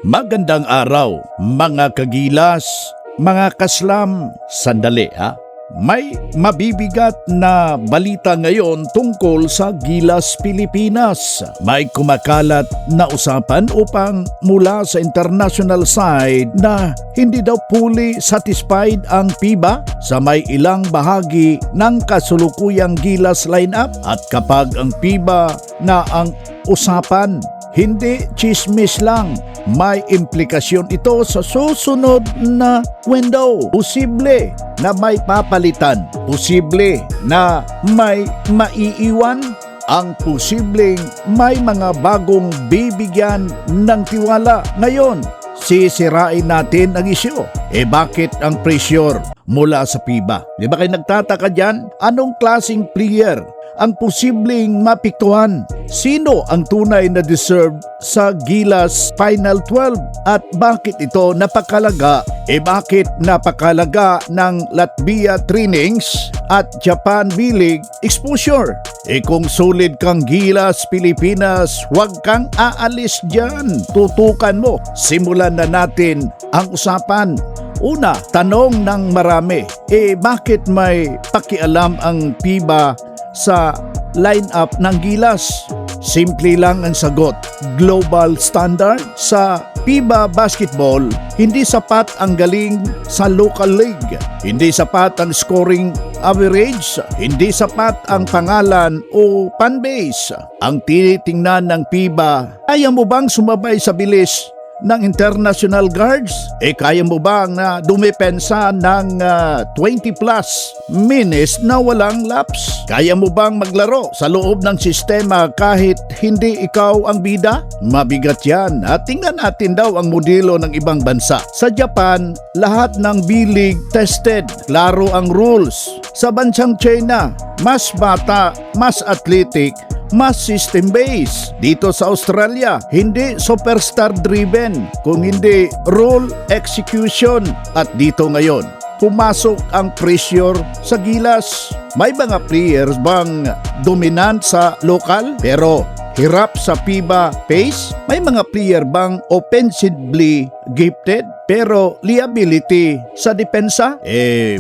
Magandang araw, mga kagilas, mga kaslam. Sandali ha. May mabibigat na balita ngayon tungkol sa Gilas Pilipinas. May kumakalat na usapan upang mula sa international side na hindi daw fully satisfied ang FIBA sa may ilang bahagi ng kasulukuyang Gilas lineup, at kapag ang FIBA na ang usapan, hindi chismis lang, may implikasyon ito sa susunod na window. Posible na may papalitan, posible na may maiiwan, ang posibleng may mga bagong bibigyan ng tiwala. Ngayon, sisirain natin ang isyu. Bakit ang pressure mula sa FIBA? Di ba kayo nagtataka dyan? Anong klaseng player ang posibleng mapiktuhan? Sino ang tunay na deserve sa Gilas Final 12? At bakit ito napakalaga? Bakit napakalaga ng Latvia trainings at Japan B-League exposure? Kung solid kang Gilas Pilipinas, huwag kang aalis dyan. Tutukan mo. Simulan na natin ang usapan. Una, tanong ng marami, bakit may pakialam ang FIBA sa lineup ng Gilas? Simple lang ang sagot. Global standard sa FIBA basketball, hindi sapat ang galing sa local league. Hindi sapat ang scoring average. Hindi sapat ang pangalan o fanbase. Ang tinitingnan ng FIBA, kaya mo bang sumabay sa bilis ng international guards? Kaya mo bang dumepensa ng 20 plus minutes na walang laps? Kaya mo bang maglaro sa loob ng sistema kahit hindi ikaw ang bida? Mabigat yan. At tingnan natin daw ang modelo ng ibang bansa. Sa Japan, lahat ng B-League tested. Klaro ang rules. Sa bansang China, mas bata, mas athletic, mas system-based. Dito sa Australia, hindi superstar-driven, kung hindi rule execution. At dito ngayon, pumasok ang pressure sa Gilas. May mga players bang dominant sa local pero hirap sa FIBA pace? May mga player bang offensively gifted pero liability sa depensa?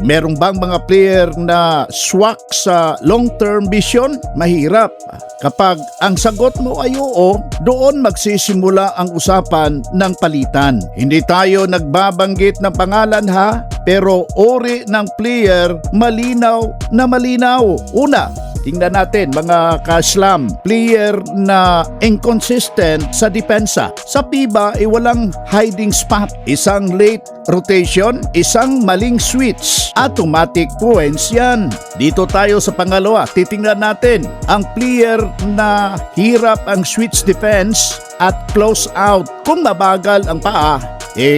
Merong bang mga player na swak sa long-term vision? Mahirap. Kapag ang sagot mo ay oo, doon magsisimula ang usapan ng palitan. Hindi tayo nagbabanggit ng pangalan ha, pero uri ng player malinaw na malinaw. Una, tingnan natin mga kaslam, player na inconsistent sa depensa. Sa FIBA walang hiding spot. Isang late rotation, isang maling switch, automatic points yan. Dito tayo sa pangalawa, titingnan natin ang player na hirap ang switch defense at close out. Kung mabagal ang paa,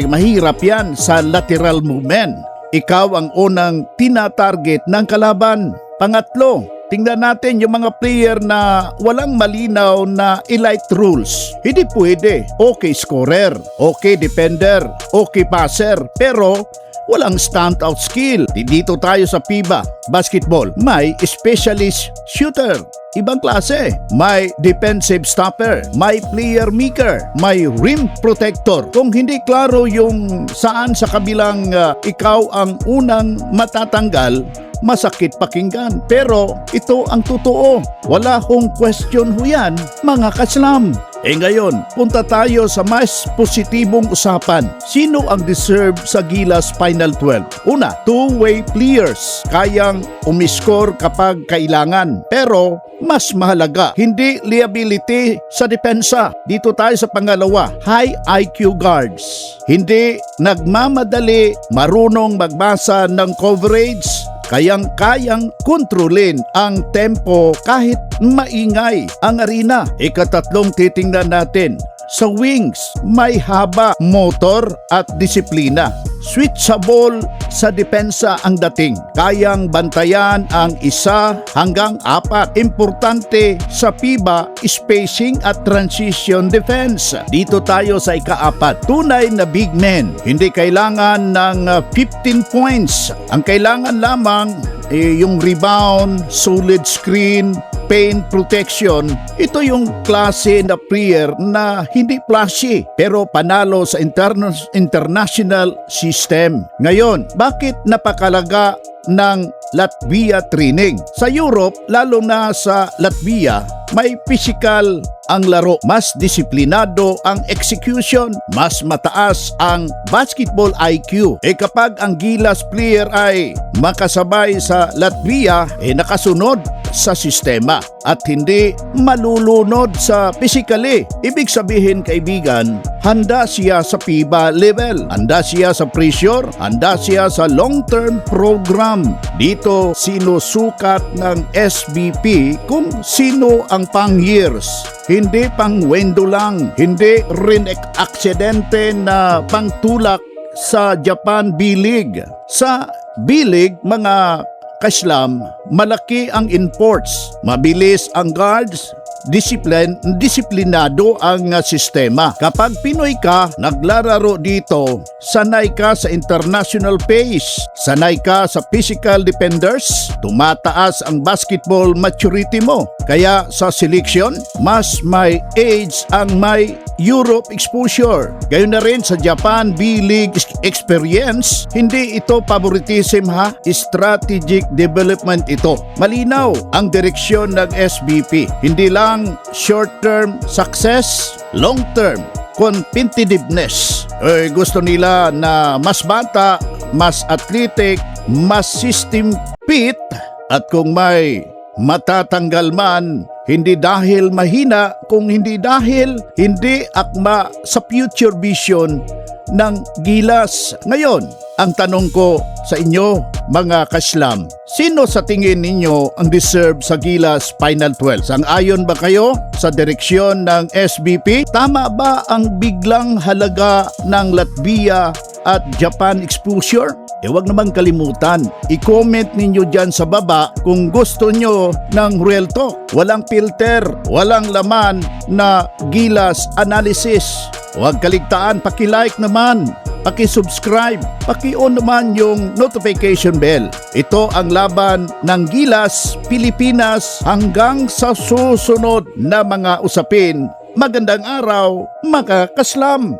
mahirap yan sa lateral movement. Ikaw ang unang tina-target ng kalaban. Pangatlo, tingnan natin yung mga player na walang malinaw na elite rules. Hindi pwede. Okay scorer, okay defender, okay passer, pero walang standout skill. Dito tayo sa FIBA basketball. May specialist shooter, ibang klase. May defensive stopper, may player maker, may rim protector. Kung hindi klaro yung saan sa kabilang ikaw ang unang matatanggal, masakit pakinggan. Pero ito ang totoo. Wala hong question ho yan, mga kaslam. Ngayon, punta tayo sa mas positibong usapan. Sino ang deserve sa Gilas Final 12? Una, two-way players. Kayang umiscore kapag kailangan. Pero mas mahalaga, hindi liability sa depensa. Dito tayo sa pangalawa, high IQ guards. Hindi nagmamadali, marunong magbasa ng coverage, kayang-kayang kontrolin ang tempo kahit maingay ang arena. Ikatatlong titingnan natin, sa wings, may haba, motor at disiplina. Switchable sa depensa ang dating. Kayang bantayan ang 1 hanggang 4. Importante sa FIBA, spacing at transition defense. Dito tayo sa ika-4. Tunay na big men. Hindi kailangan ng 15 points. Ang kailangan lamang yung rebound, solid screen, paint protection, ito yung klase na prayer na hindi flashy pero panalo sa international system. Ngayon, bakit napakalaga ng Latvia training? Sa Europe, lalo na sa Latvia, may physical ang laro, mas disiplinado ang execution, mas mataas ang basketball IQ. Kapag ang Gilas player ay makasabay sa Latvia, nakasunod sa sistema at hindi malulunod sa physically. Ibig sabihin, kaibigan, handa siya sa FIBA level, handa siya sa pressure, handa siya sa long-term program. Dito sinusukat ng SBP kung sino ang pang-years. Hindi pang wendo lang, hindi rin aksidente na pangtulak sa Japan B-League. Sa B-League, mga kaslam, malaki ang imports, mabilis ang guards, disiplinado ang sistema. Kapag Pinoy ka, naglararo dito, sanay ka sa international pace, sanay ka sa physical defenders, tumataas ang basketball maturity mo. Kaya sa selection, mas may age ang may Europe exposure. Gayon na rin sa Japan B-League experience, hindi ito favoritism ha, strategic development ito. Malinaw ang direksyon ng SBP. Hindi lang short-term success, long-term competitiveness. Gusto nila na mas bata, mas athletic, mas system fit, at kung may matatanggal man, hindi dahil mahina, kung hindi dahil hindi akma sa future vision ng Gilas. Ngayon, ang tanong ko sa inyo, mga kaslam, sino sa tingin ninyo ang deserve sa Gilas Final 12? Sang-ayon ba kayo sa direksyon ng SBP? Tama ba ang biglang halaga ng Latvia at Japan exposure? Huwag naman kalimutan, i-comment ninyo dyan sa baba kung gusto nyo ng real talk. Walang filter, walang laman na Gilas analysis. Huwag kaligtaan, paki-like naman, paki-subscribe, paki-on naman yung notification bell. Ito ang laban ng Gilas Pilipinas hanggang sa susunod na mga usapin. Magandang araw, mga kaslam!